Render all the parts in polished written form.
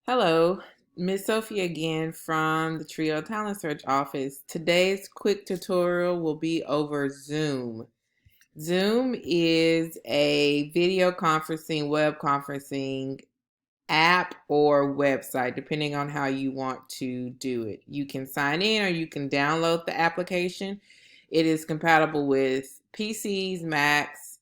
Hello, Miss Sophie again from the Trio Talent Search office. Today's quick tutorial will be over Zoom. Zoom is a video conferencing, web conferencing app or website, depending on how you want to do it. You can sign in or you can download the application. It is compatible with PCs, Macs,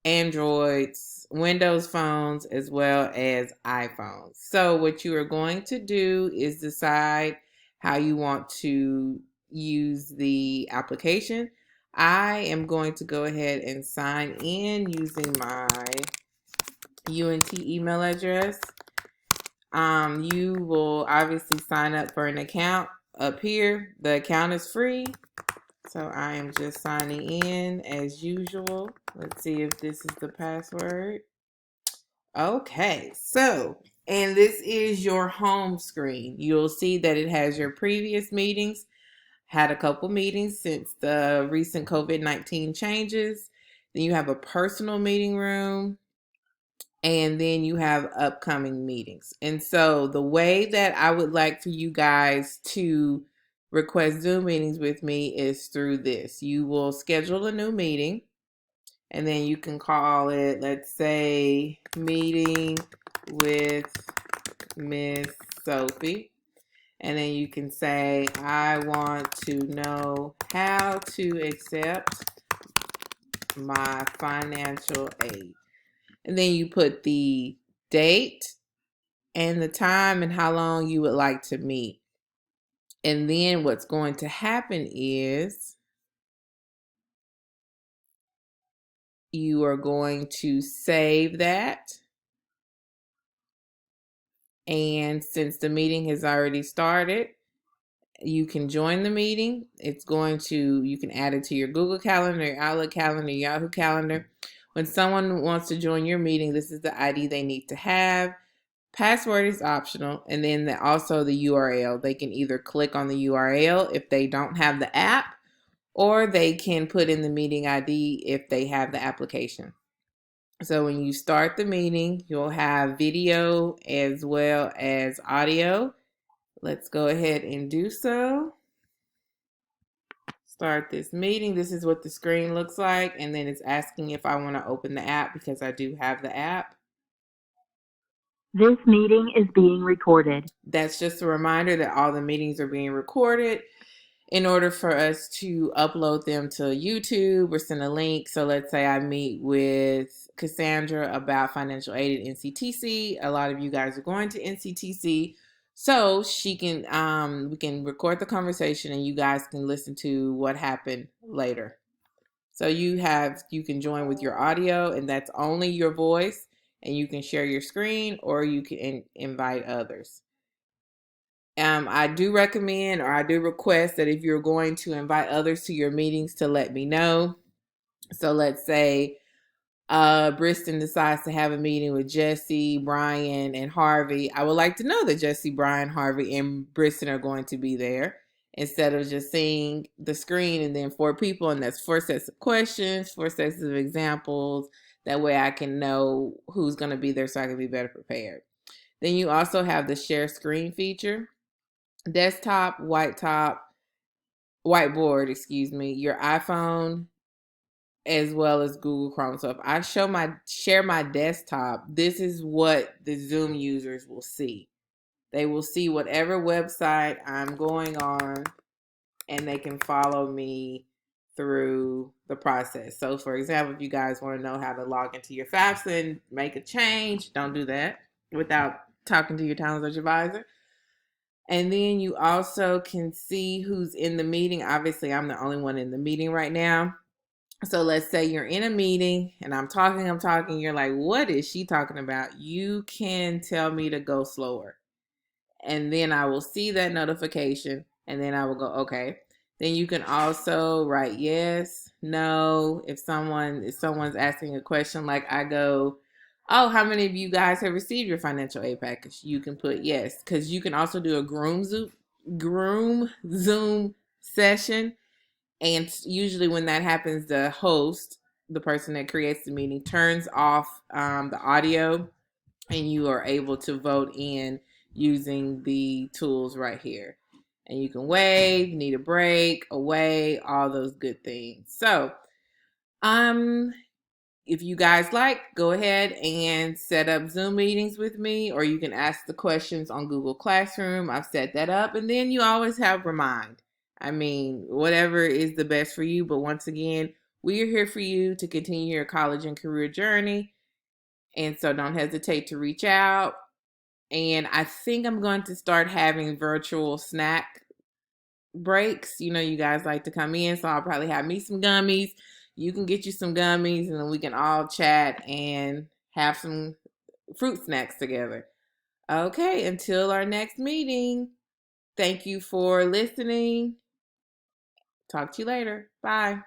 Androids, Windows phones, as well as iPhones. So what you are going to do is decide how you want to use the application. I am going to go ahead and sign in using my UNT email address. You will obviously sign up for an account up here. The account is free. So I am just signing in as usual. Let's see if this is the password. Okay, and this is your home screen. You'll see that it has your previous meetings. Had a couple meetings since the recent COVID-19 changes. Then you have a personal meeting room, and then you have upcoming meetings. And so the way that I would like for you guys to request Zoom meetings with me is through this. You will schedule a new meeting, and then you can call it, let's say, meeting with Miss Sophie. And then you can say, I want to know how to accept my financial aid. And then you put the date and the time and how long you would like to meet. And then what's going to happen is you are going to save that. And since the meeting has already started, you can join the meeting. You can add it to your Google Calendar, your Outlook Calendar, Yahoo Calendar. When someone wants to join your meeting, this is the ID they need to have. Password is optional, and then also the URL. They can either click on the URL if they don't have the app, or they can put in the meeting ID if they have the application. So when you start the meeting, you'll have video as well as audio. Let's go ahead and do so. Start this meeting. This is what the screen looks like, and then it's asking if I want to open the app because I do have the app. This meeting is being recorded. That's just a reminder that all the meetings are being recorded in order for us to upload them to YouTube or send a link. So let's say I meet with Cassandra about financial aid at NCTC. A lot of you guys are going to NCTC. So we can record the conversation and you guys can listen to what happened later. So you can join with your audio, and that's only your voice, and you can share your screen or you can invite others. I do recommend, or I do request, that if you're going to invite others to your meetings, to let me know. So let's say Briston decides to have a meeting with Jesse, Brian, and Harvey. I would like to know that Jesse, Brian, Harvey, and Briston are going to be there, instead of just seeing the screen and then 4 people, and that's 4 sets of questions, 4 sets of examples. That way I can know who's going to be there so I can be better prepared. Then you also have the share screen feature. Desktop, whiteboard, your iPhone, as well as Google Chrome. So if I share my desktop, this is what the Zoom users will see. They will see whatever website I'm going on, and they can follow me through the process. So for example, if you guys want to know how to log into your FAFSA and make a change, don't do that without talking to your talent search advisor. And then you also can see who's in the meeting. Obviously, I'm the only one in the meeting right now. So let's say you're in a meeting and I'm talking. You're like, what is she talking about? You can tell me to go slower. And then I will see that notification, and then I will go, okay. Then you can also write yes, no. If someone's asking a question, like I go, oh, how many of you guys have received your financial aid package? You can put yes, because you can also do a groom Zoom session. And usually when that happens, the host, the person that creates the meeting, turns off the audio, and you are able to vote in using the tools right here. And you can wave, need a break, away, all those good things. So, if you guys like, go ahead and set up Zoom meetings with me, or you can ask the questions on Google Classroom. I've set that up, and then you always have Remind. I mean, whatever is the best for you. But once again, we are here for you to continue your college and career journey. And so don't hesitate to reach out. And I think I'm going to start having virtual snack breaks. You know, you guys like to come in, so I'll probably have me some gummies. You can get you some gummies, and then we can all chat and have some fruit snacks together. Okay, until our next meeting. Thank you for listening. Talk to you later. Bye.